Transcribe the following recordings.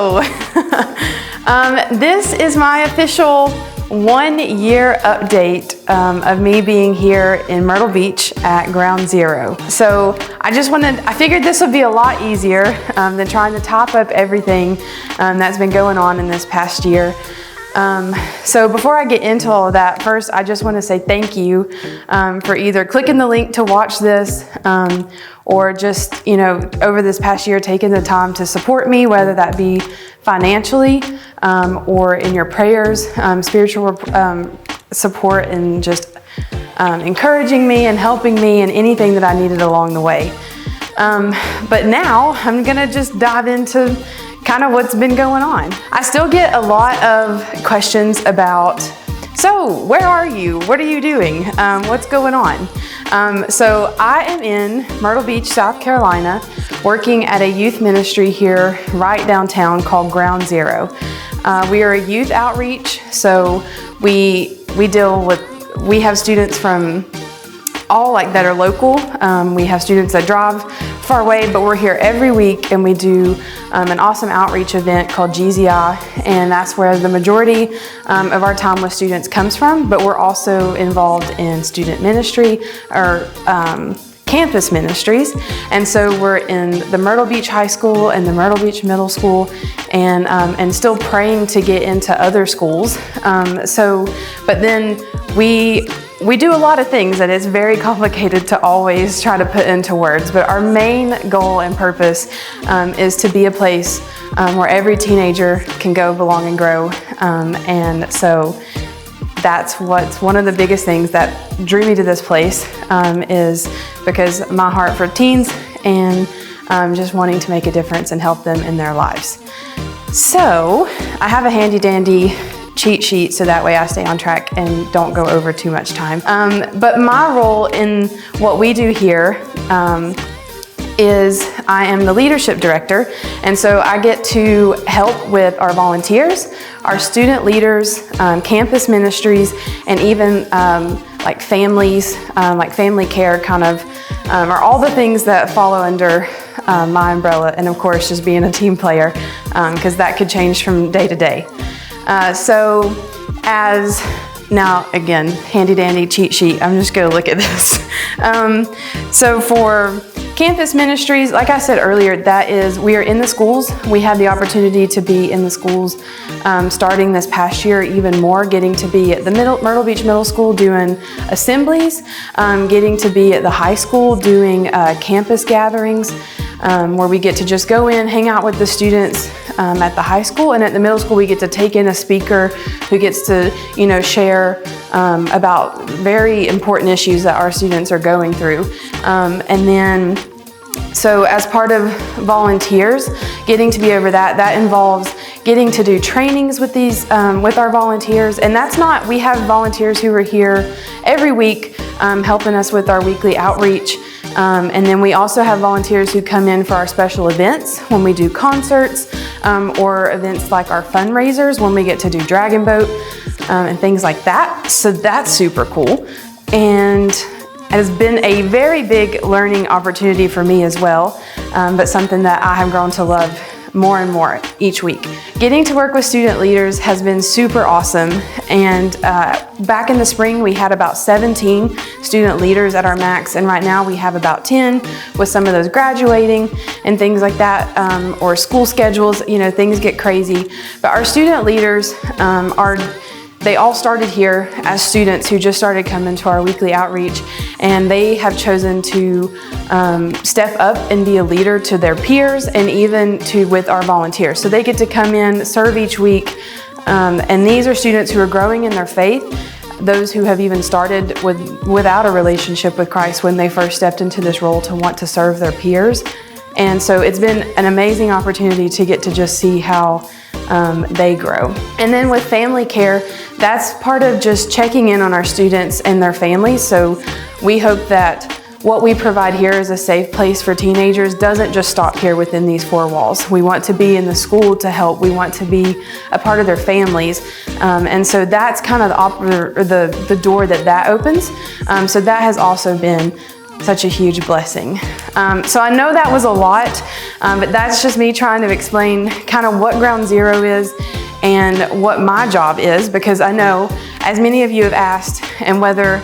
Hello. This is my official 1 year update of me being here in Myrtle Beach at Ground Zero. So I figured this would be a lot easier than trying to top up everything that's been going on in this past year. So before I get into all of that, first I just want to say thank you for either clicking the link to watch this or just, over this past year taking the time to support me, whether that be financially or in your prayers, spiritual support, and just encouraging me and helping me in anything that I needed along the way. But now I'm gonna just dive into kind of what's been going on. I still get a lot of questions about, so where are you? What are you doing? What's going on? So I am in Myrtle Beach, South Carolina, working at a youth ministry here right downtown called Ground Zero. We are a youth outreach, so we have students from all that are local. We have students that drive far away, but we're here every week and we do an awesome outreach event called GZI, and that's where the majority of our time with students comes from, but we're also involved in student ministry or campus ministries. And so we're in the Myrtle Beach High School and the Myrtle Beach Middle School and still praying to get into other schools. But then we do a lot of things that it's very complicated to always try to put into words, but our main goal and purpose is to be a place where every teenager can go, belong, and grow. And so that's what's one of the biggest things that drew me to this place, is because my heart for teens and just wanting to make a difference and help them in their lives. So I have a handy dandy cheat sheet so that way I stay on track and don't go over too much time. But my role in what we do here is I am the leadership director, and so I get to help with our volunteers, our student leaders, campus ministries, and even families, family care kind of, are all the things that follow under my umbrella, and of course just being a team player, because that could change from day to day. So as now, again, handy dandy cheat sheet, I'm just gonna look at this. So for campus ministries, like I said earlier, we are in the schools. We had the opportunity to be in the schools starting this past year, even more, getting to be at the Myrtle Beach Middle School doing assemblies, getting to be at the high school doing campus gatherings, where we get to just go in, hang out with the students at the high school, and at the middle school we get to take in a speaker who gets to share about very important issues that our students are going through. And then so as part of volunteers, getting to be over that involves getting to do trainings with these with our volunteers. And we have volunteers who are here every week helping us with our weekly outreach. And then we also have volunteers who come in for our special events when we do concerts, or events like our fundraisers when we get to do Dragon Boat and things like that. So that's super cool. And it has been a very big learning opportunity for me as well, but something that I have grown to love more and more each week. Getting to work with student leaders has been super awesome, and back in the spring we had about 17 student leaders at our max, and right now we have about 10 with some of those graduating and things like that, or school schedules, things get crazy. But our student leaders they all started here as students who just started coming to our weekly outreach, and they have chosen to step up and be a leader to their peers and even with our volunteers. So they get to come in, serve each week, and these are students who are growing in their faith, those who have even started without a relationship with Christ when they first stepped into this role to want to serve their peers. And so it's been an amazing opportunity to get to just see how they grow. And then with family care, that's part of just checking in on our students and their families. So we hope that what we provide here is a safe place for teenagers doesn't just stop here within these four walls. We want to be in the school to help. We want to be a part of their families. And so that's kind of the door that opens. So that has also been such a huge blessing. So I know that was a lot, but that's just me trying to explain kind of what Ground Zero is and what my job is, because I know, as many of you have asked, and whether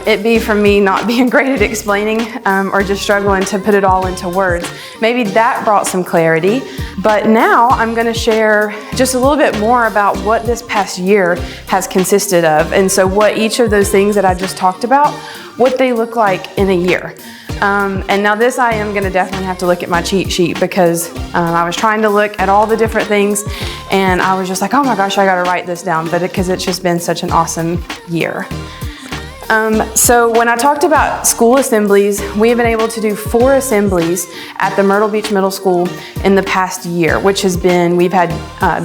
it be from me not being great at explaining or just struggling to put it all into words, maybe that brought some clarity. But now I'm going to share just a little bit more about what this past year has consisted of, and so what each of those things that I just talked about, what they look like in a year. And now this, I am going to definitely have to look at my cheat sheet, because I was trying to look at all the different things, and I was just like, oh my gosh, I got to write this down, but because it's just been such an awesome year. So when I talked about school assemblies, we have been able to do 4 assemblies at the Myrtle Beach Middle School in the past year, which has been, we've had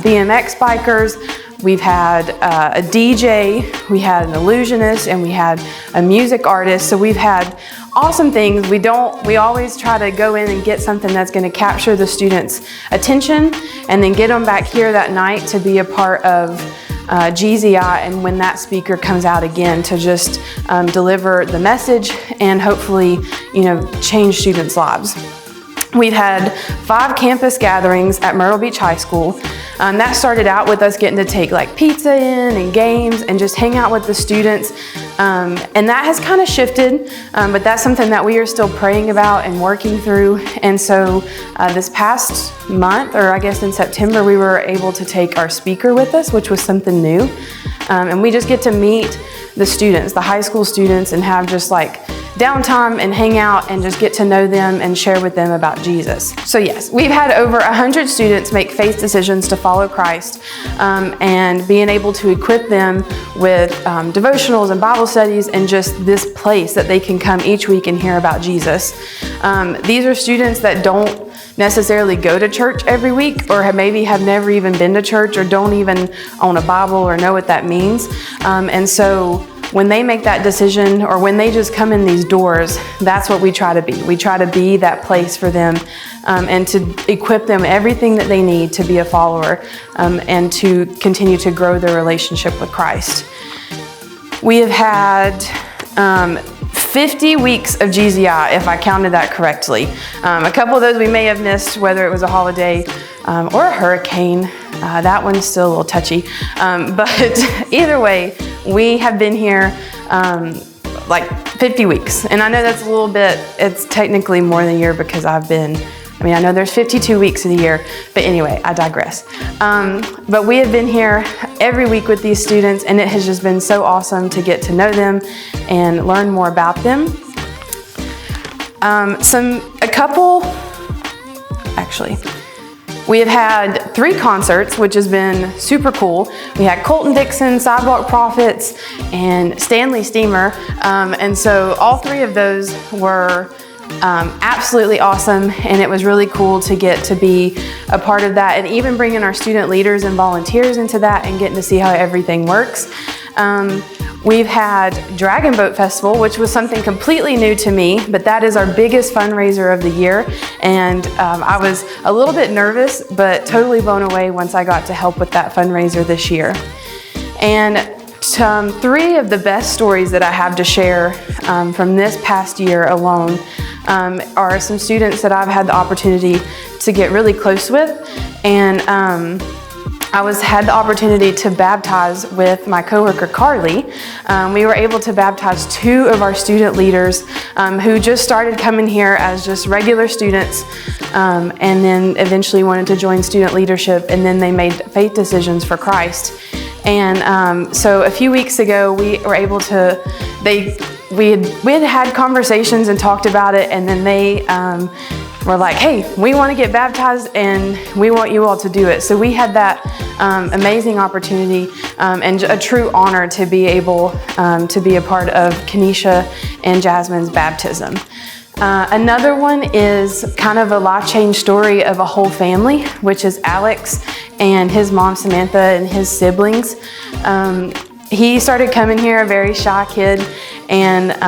BMX bikers, we've had a DJ, we had an illusionist, and we had a music artist. So we've had awesome things. We always try to go in and get something that's going to capture the students' attention, and then get them back here that night to be a part of GZI, and when that speaker comes out again, to just deliver the message and hopefully, change students' lives. We've had 5 campus gatherings at Myrtle Beach High School. That started out with us getting to take like pizza in and games and just hang out with the students. And that has kind of shifted, but that's something that we are still praying about and working through. And so this past month, or I guess in September, we were able to take our speaker with us, which was something new. And we just get to meet the students, the high school students, and have just like downtime and hang out and just get to know them and share with them about Jesus. So yes, we've had over 100 students make faith decisions to follow Christ, and being able to equip them with devotionals and Bible studies, and just this place that they can come each week and hear about Jesus. These are students that don't necessarily go to church every week, or maybe have never even been to church, or don't even own a Bible or know what that means. And so when they make that decision, or when they just come in these doors, that's what we try to be. We try to be that place for them, and to equip them everything that they need to be a follower, and to continue to grow their relationship with Christ. We have had 50 weeks of GZI, if I counted that correctly. A couple of those we may have missed, whether it was a holiday or a hurricane. That one's still a little touchy. But either way, we have been here like 50 weeks. And I know that's a little bit, it's technically more than a year, because I know there's 52 weeks in a year, but anyway, I digress. But we have been here every week with these students, and it has just been so awesome to get to know them and learn more about them. We have had 3 concerts, which has been super cool. We had Colton Dixon, Sidewalk Prophets, and Stanley Steamer. And so all 3 of those were absolutely awesome, and it was really cool to get to be a part of that, and even bringing our student leaders and volunteers into that and getting to see how everything works. We've had Dragon Boat Festival, which was something completely new to me, but that is our biggest fundraiser of the year, and I was a little bit nervous, but totally blown away once I got to help with that fundraiser this year. And 3 of the best stories that I have to share from this past year alone are some students that I've had the opportunity to get really close with, and I had the opportunity to baptize with my coworker Carly. We were able to baptize 2 of our student leaders who just started coming here as just regular students, and then eventually wanted to join student leadership, and then they made faith decisions for Christ. And so a few weeks ago, we were able to, we had conversations and talked about it, and then they were like, hey, we want to get baptized and we want you all to do it. So we had that amazing opportunity and a true honor to be able to be a part of Kenesha and Jasmine's baptism. Another one is kind of a life change story of a whole family, which is Alex and his mom Samantha and his siblings. He started coming here a very shy kid, and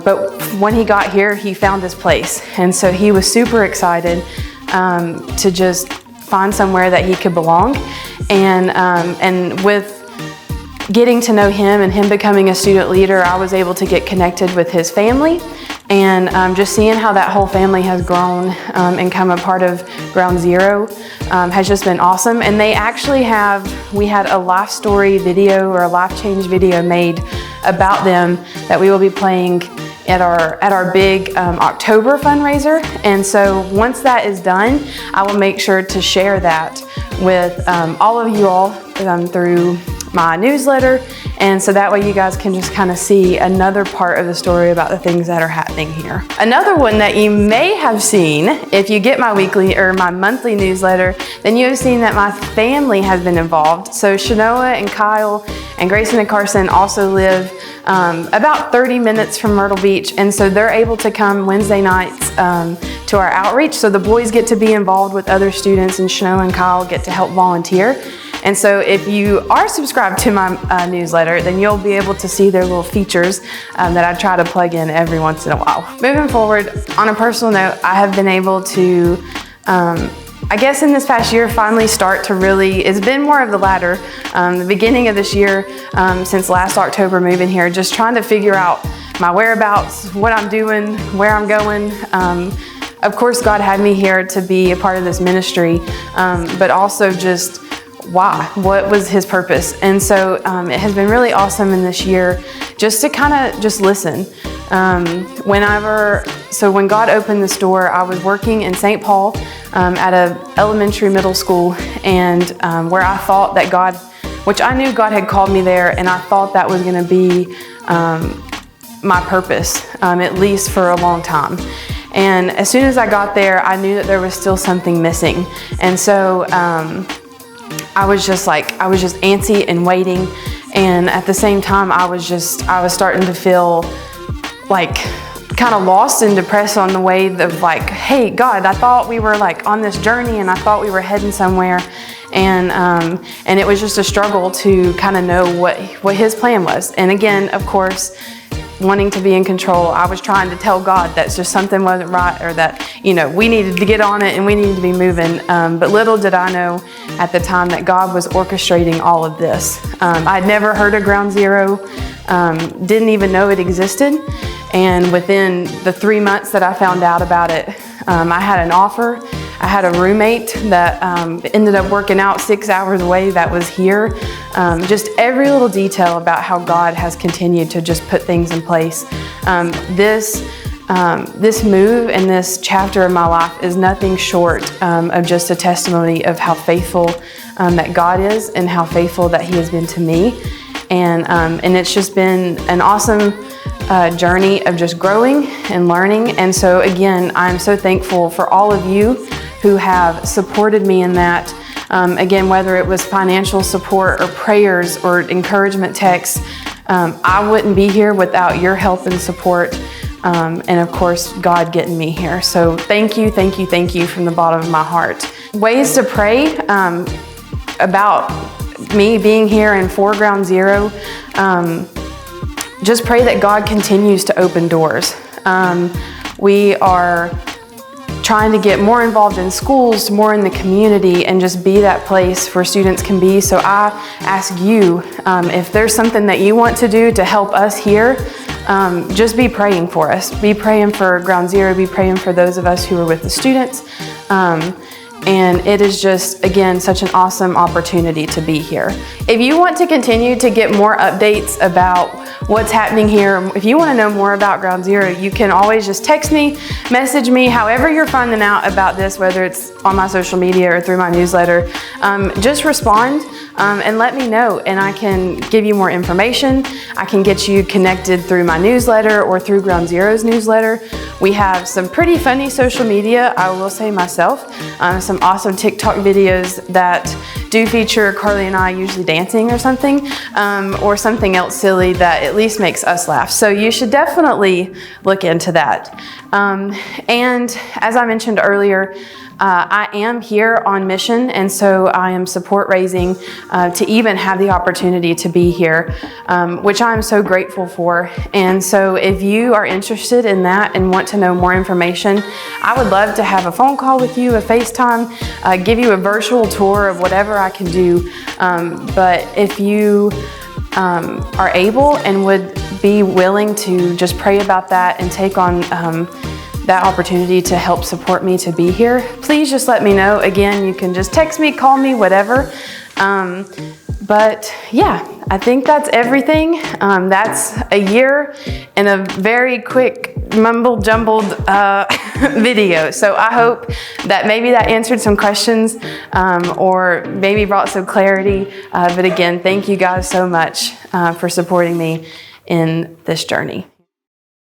but when he got here, he found this place, and so he was super excited to just find somewhere that he could belong. And with getting to know him and him becoming a student leader, I was able to get connected with his family, And just seeing how that whole family has grown and come a part of Ground Zero has just been awesome. And they actually we had a life story video or a life change video made about them that we will be playing at our big October fundraiser. And so once that is done, I will make sure to share that with all of you all through my newsletter, and so that way you guys can just kind of see another part of the story about the things that are happening here. Another one that you may have seen, if you get my weekly or my monthly newsletter, then you have seen that my family has been involved. So Shanoa and Kyle and Grayson and Carson also live about 30 minutes from Myrtle Beach, and so they're able to come Wednesday nights to our outreach. So the boys get to be involved with other students, and Shanoa and Kyle get to help volunteer. And so if you are subscribed to my newsletter, then you'll be able to see their little features that I try to plug in every once in a while. Moving forward, on a personal note, I have been able to, I guess in this past year, finally start to really, it's been more of the latter, the beginning of this year, since last October moving here, just trying to figure out my whereabouts, what I'm doing, where I'm going. Of course, God had me here to be a part of this ministry, but also just why? What was His purpose? And so it has been really awesome in this year just to kind of just listen. When God opened this door, I was working in St. Paul at an elementary middle school, and where I thought that God, which I knew God had called me there, and I thought that was going to be my purpose, at least for a long time. And as soon as I got there, I knew that there was still something missing. And so I was just antsy and waiting. And at the same time, I was starting to feel like kind of lost and depressed on the way of like, hey, God, I thought we were like on this journey and I thought we were heading somewhere. And it was just a struggle to kind of know what His plan was. And again, of course, wanting to be in control, I was trying to tell God that just something wasn't right, or that, we needed to get on it and we needed to be moving. But little did I know at the time that God was orchestrating all of this. I'd never heard of Ground Zero, didn't even know it existed. And within the 3 months that I found out about it, I had an offer. I had a roommate that ended up working out 6 hours away that was here. Just every little detail about how God has continued to just put things in place. This move and this chapter of my life is nothing short of just a testimony of how faithful that God is and how faithful that He has been to me. And it's just been an awesome journey of just growing and learning. And so again, I'm so thankful for all of you who have supported me in that. Again, whether it was financial support or prayers or encouragement texts, I wouldn't be here without your help and support. And of course, God getting me here. So thank you from the bottom of my heart. Ways to pray about me being here and for Ground Zero. Just pray that God continues to open doors. We are trying to get more involved in schools, more in the community, and just be that place where students can be. So I ask you, if there's something that you want to do to help us here, just be praying for us. Be praying for Ground Zero. Be praying for those of us who are with the students. And it is just, again, such an awesome opportunity to be here. If you want to continue to get more updates about what's happening here, if you want to know more about Ground Zero, you can always just text me, message me, however you're finding out about this, whether it's on my social media or through my newsletter. Just respond and let me know, and I can give you more information. I can get you connected through my newsletter or through Ground Zero's newsletter. We have some pretty funny social media, I will say myself, some awesome TikTok videos that do feature Carly and I usually dancing or something else silly that at least makes us laugh. So you should definitely look into that. And as I mentioned earlier, I am here on mission, and so I am support raising to even have the opportunity to be here, which I'm so grateful for. And so if you are interested in that and want to know more information, I would love to have a phone call with you, a FaceTime, give you a virtual tour of whatever I can do. But if you are able and would be willing to just pray about that and take on that opportunity to help support me to be here, please just let me know. Again, you can just text me, call me, whatever. But yeah, I think that's everything. That's a year in a very quick mumble-jumbled video. So I hope that maybe that answered some questions or maybe brought some clarity. But again, thank you guys so much for supporting me in this journey.